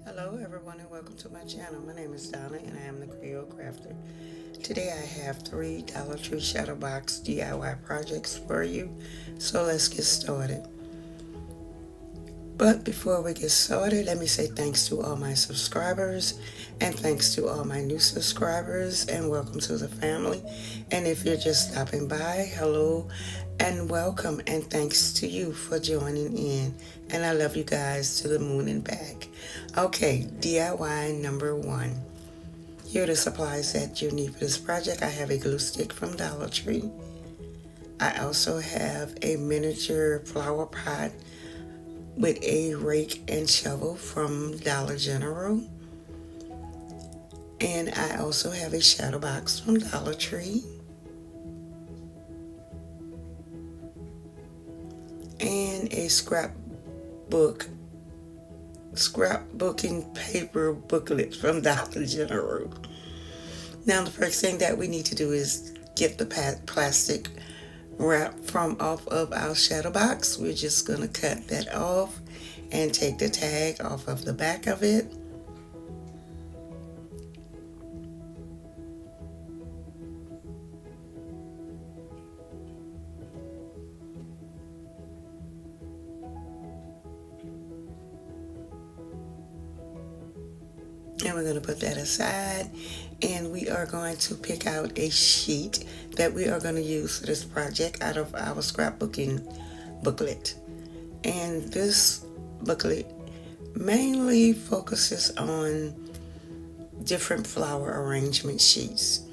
Hello everyone and welcome to my channel. My name is Donna and I am the Creole Crafter. Today I have three Dollar Tree Shadow Box DIY projects for you. So let's get started. But before we get started, let me say thanks to all my subscribers and thanks to all my new subscribers and welcome to the family. And if you're just stopping by, hello and welcome and thanks to you for joining in. And I love you guys to the moon and back. Okay, DIY number one. Here are the supplies that you need for this project. I have a glue stick from Dollar Tree. I also have a miniature flower pot with a rake and shovel from Dollar General. And I also have a shadow box from Dollar Tree. And a scrapbooking paper booklet from Dollar General. Now the first thing that we need to do is get the plastic wrap from off of our shadow box. We're just going to cut that off and take the tag off of the back of it. And we're going to put that aside, and we are going to pick out a sheet that we are going to use for this project out of our scrapbooking booklet. And this booklet mainly focuses on different flower arrangement sheets.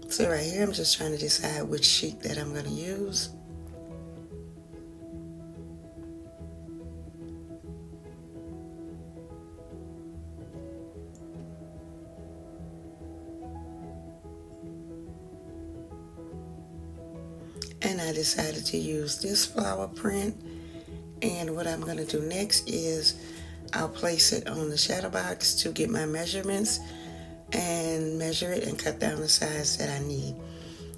So right here I'm just trying to decide which sheet that I'm going to use. And I decided to use this flower print. And what I'm going to do next is I'll place it on the shadow box to get my measurements and measure it and cut down the size that I need.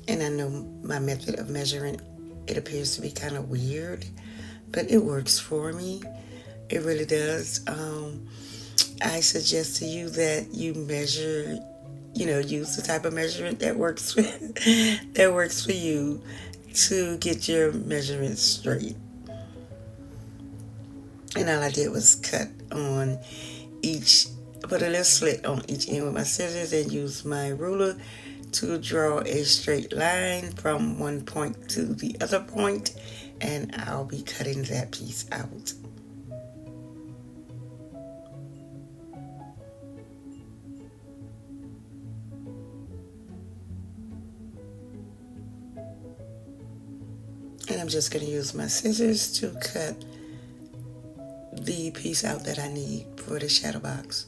And I know my method of measuring, it appears to be kind of weird, but it works for me. It really does. I suggest to you that you measure, use the type of measurement that works that works for you to get your measurements straight. And all I did was put a little slit on each end with my scissors and use my ruler to draw a straight line from one point to the other point, and I'll be cutting that piece out. And I'm just going to use my scissors to cut the piece out that I need for the shadow box.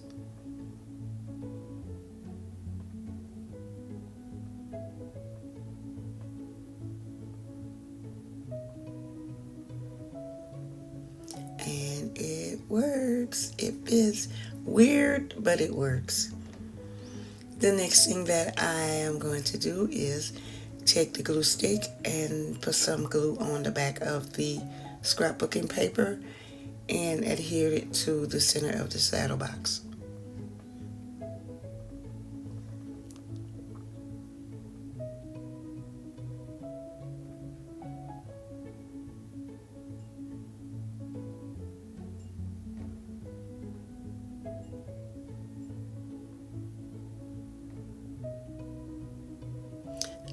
And it works. It is weird, but it works. The next thing that I am going to do is take the glue stick and put some glue on the back of the scrapbooking paper and adhere it to the center of the saddle box.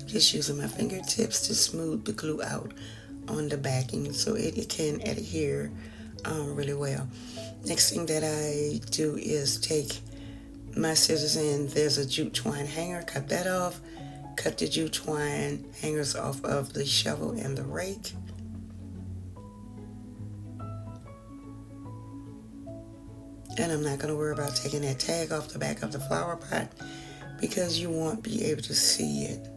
Just using my fingertips to smooth the glue out on the backing so it can adhere really well. Next thing that I do is take my scissors and there's a jute twine hanger, cut that off, cut the jute twine hangers off of the shovel and the rake. And I'm not going to worry about taking that tag off the back of the flower pot because you won't be able to see it.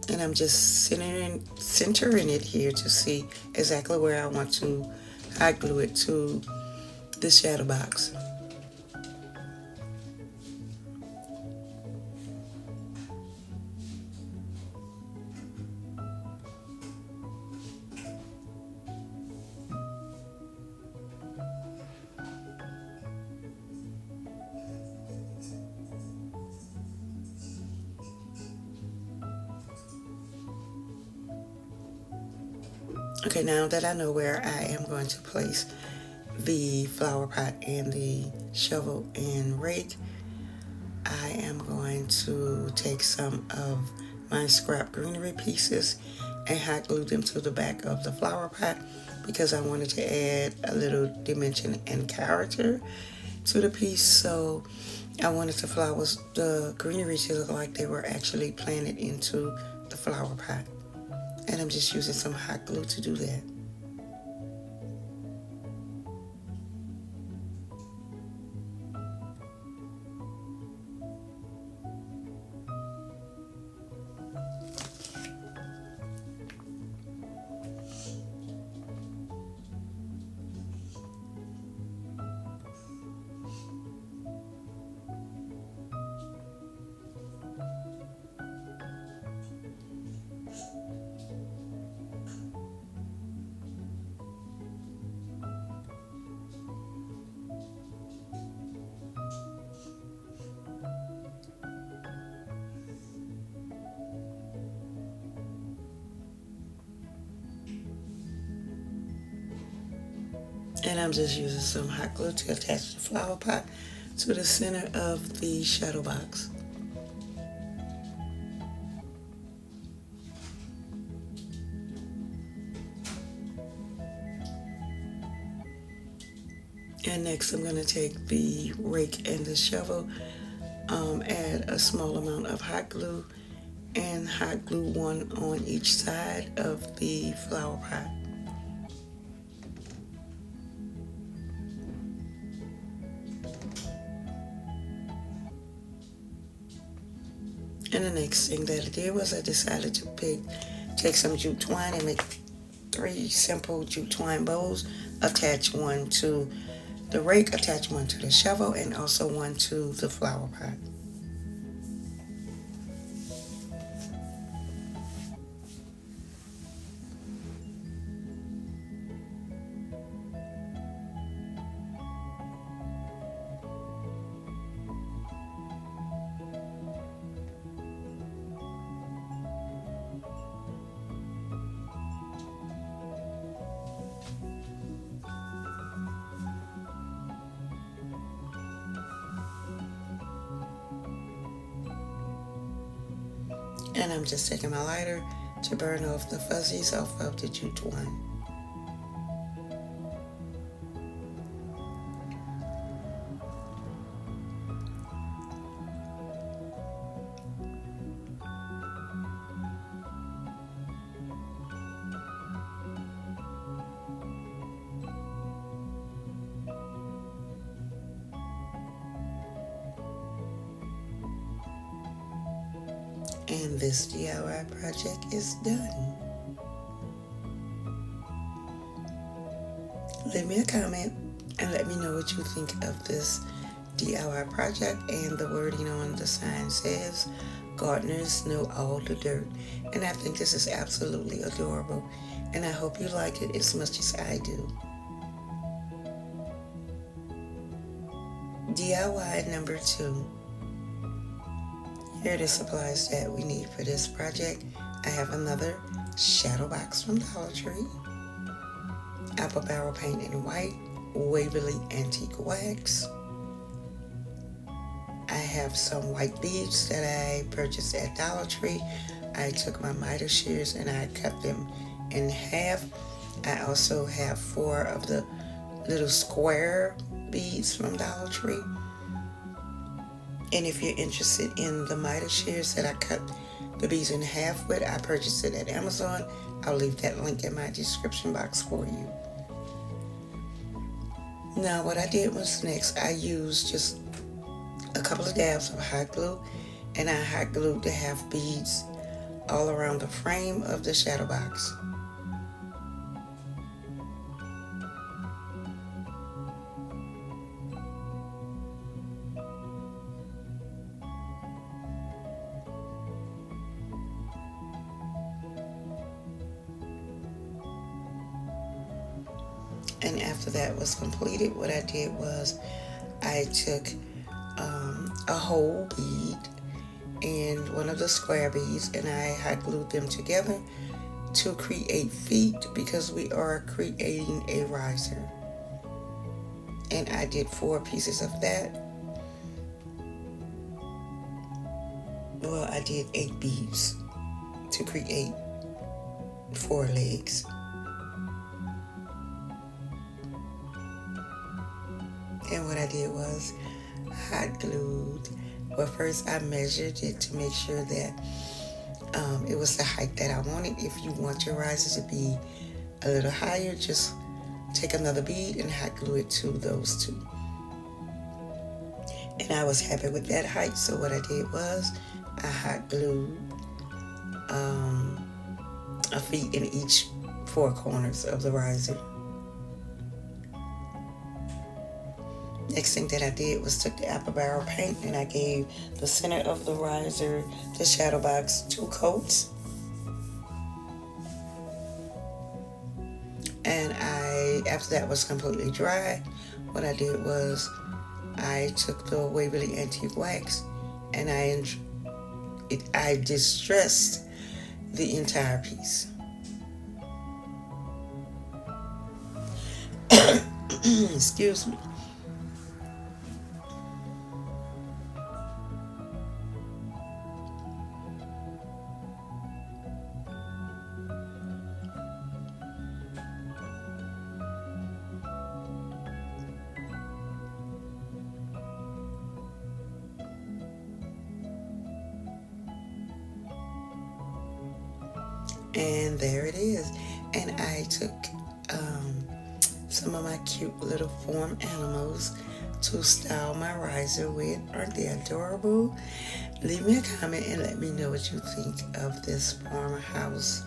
And I'm just centering it here to see exactly where I want to hot glue it to the shadow box. Okay, now that I know where I am going to place the flower pot and the shovel and rake, I am going to take some of my scrap greenery pieces and hot glue them to the back of the flower pot because I wanted to add a little dimension and character to the piece. So I wanted the greenery to look like they were actually planted into the flower pot. And I'm just using some hot glue to do that. And I'm just using some hot glue to attach the flower pot to the center of the shadow box. And next I'm going to take the rake and the shovel, add a small amount of hot glue, and hot glue one on each side of the flower pot. And the next thing that I did was I decided to take some jute twine and make 3 simple jute twine bows, attach one to the rake, attach one to the shovel, and also one to the flower pot. And I'm just taking my lighter to burn off the fuzzies off of the jute twine. And this DIY project is done. Leave me a comment and let me know what you think of this DIY project. And the wording on the sign says, gardeners know all the dirt. And I think this is absolutely adorable. And I hope you like it as much as I do. DIY number 2. Here are the supplies that we need for this project. I have another shadow box from Dollar Tree, apple barrel paint in white, Waverly antique wax. I have some white beads that I purchased at Dollar Tree. I took my miter shears and I cut them in half. I also have 4 of the little square beads from Dollar Tree. And if you're interested in the miter shears that I cut the beads in half with, I purchased it at Amazon. I'll leave that link in my description box for you. Now what I did was next, I used just a couple of dabs of hot glue, and I hot glued the half beads all around the frame of the shadow box. And after that was completed, what I did was I took a whole bead and one of the square beads, and I hot glued them together to create feet because we are creating a riser. And I did 4 pieces of that. Well, I did 8 beads to create 4 legs. And what I did was hot glued. Well, first I measured it to make sure that it was the height that I wanted. If you want your riser to be a little higher, just take another bead and hot glue it to those 2. And I was happy with that height, so what I did was I hot glued a feet in each 4 corners of the riser. Next thing that I did was took the apple barrel paint and I gave the center of the riser, the shadow box, 2 coats. And after that was completely dry, what I did was I took the Waverly Antique Wax and I distressed the entire piece. Excuse me. And there it is. And I took some of my cute little foam animals to style my riser with. Aren't they adorable? Leave me a comment and let me know what you think of this farmhouse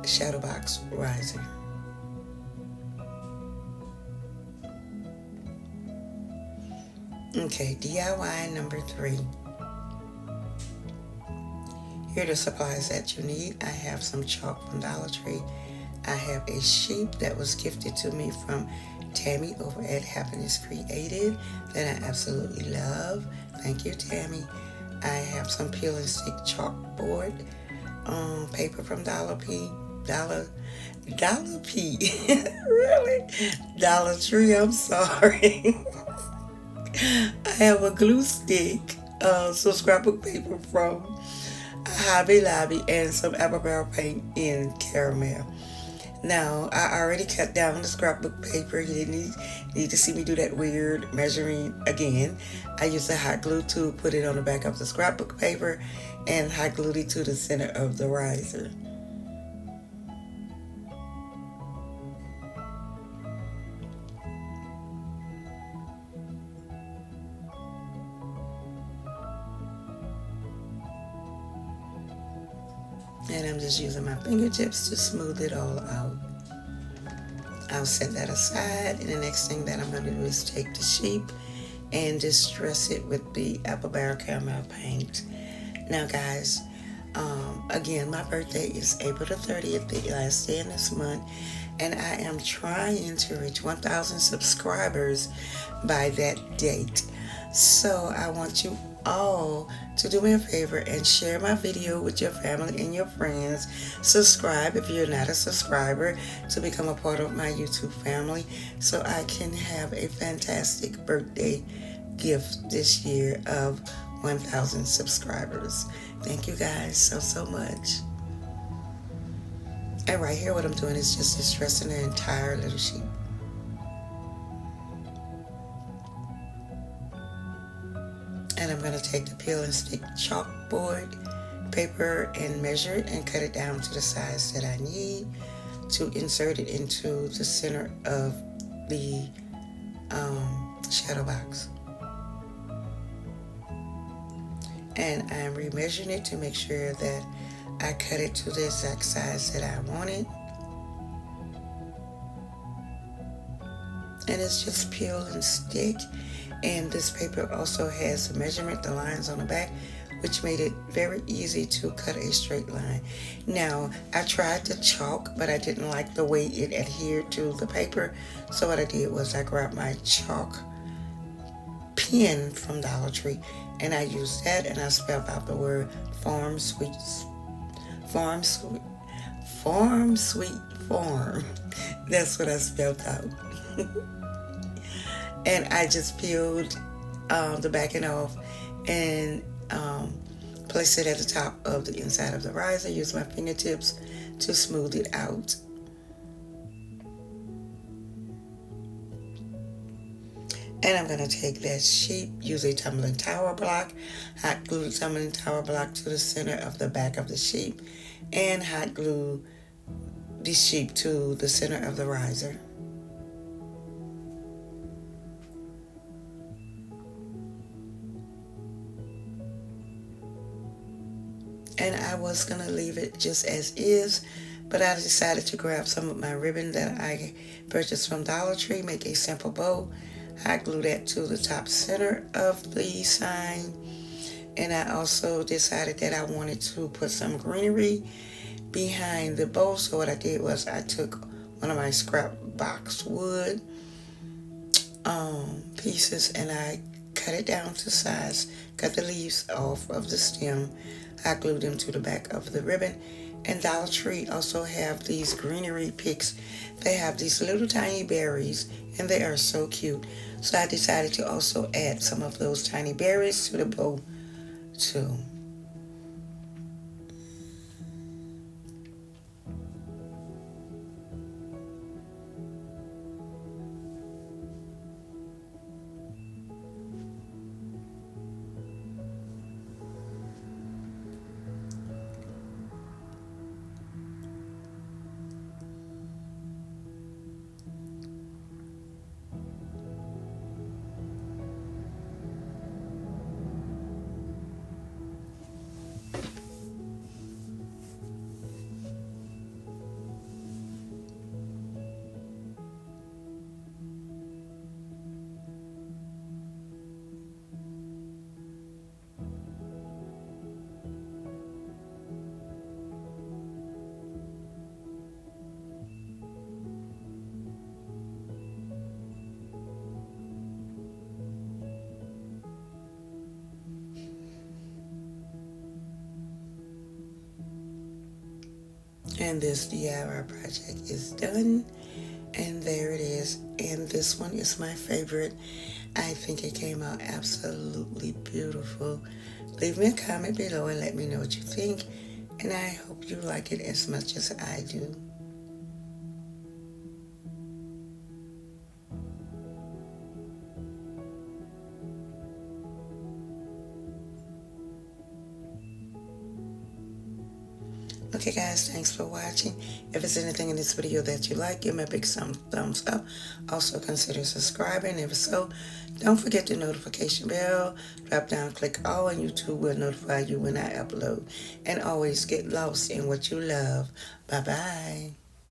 shadow box riser. Okay, DIY number 3. Here are the supplies that you need. I have some chalk from Dollar Tree. I have a sheep that was gifted to me from Tammy over at Happiness Creative that I absolutely love. Thank you, Tammy. I have some peel and stick chalkboard paper from Dollar Tree. Really? Dollar Tree, I'm sorry. I have a glue stick, some scrapbook paper from Hobby Lobby, and some apple barrel paint in caramel. Now, I already cut down the scrapbook paper. You didn't need to see me do that weird measuring again. I used a hot glue to put it on the back of the scrapbook paper and hot glued it to the center of the riser. And I'm just using my fingertips to smooth it all out. I'll set that aside, and the next thing that I'm going to do is take the sheep and distress it with the apple barrel caramel paint. Now guys, again, my birthday is April the 30th, the last day in this month, and I am trying to reach 1,000 subscribers by that date. So I want you all to do me a favor and share my video with your family and your friends. Subscribe if you're not a subscriber to become a part of my YouTube family so I can have a fantastic birthday gift this year of 1,000 subscribers. Thank you guys so much. And right here what I'm doing is just distressing the entire little sheep. And I'm going to take the peel and stick chalkboard paper and measure it and cut it down to the size that I need to insert it into the center of the shadow box. And I'm remeasuring it to make sure that I cut it to the exact size that I wanted. And it's just peel and stick. And this paper also has the measurement, the lines on the back, which made it very easy to cut a straight line. Now, I tried to chalk, but I didn't like the way it adhered to the paper. So what I did was I grabbed my chalk pen from Dollar Tree, and I used that, and I spelled out the word farm sweet Farm Sweet Farm. That's what I spelled out. And I just peeled the backing off and place it at the top of the inside of the riser. Use my fingertips to smooth it out. And I'm going to take that sheep, use a tumbling tower block, hot glue the tumbling tower block to the center of the back of the sheep, and hot glue the sheep to the center of the riser. And I was going to leave it just as is, but I decided to grab some of my ribbon that I purchased from Dollar Tree, make a simple bow, hot glue that to the top center of the sign. And I also decided that I wanted to put some greenery behind the bow. So what I did was I took one of my scrap box wood pieces and I cut it down to size, cut the leaves off of the stem. I glued them to the back of the ribbon. And Dollar Tree also have these greenery picks. They have these little tiny berries and they are so cute. So I decided to also add some of those tiny berries to the bow too. And this DIY project is done. And there it is. And this one is my favorite. I think it came out absolutely beautiful. Leave me a comment below and let me know what you think. And I hope you like it as much as I do. Okay guys, thanks for watching. If there's anything in this video that you like, give me a big thumbs up. Also consider subscribing. If so, don't forget the notification bell. Drop down, click all, and YouTube will notify you when I upload. And always get lost in what you love. Bye-bye.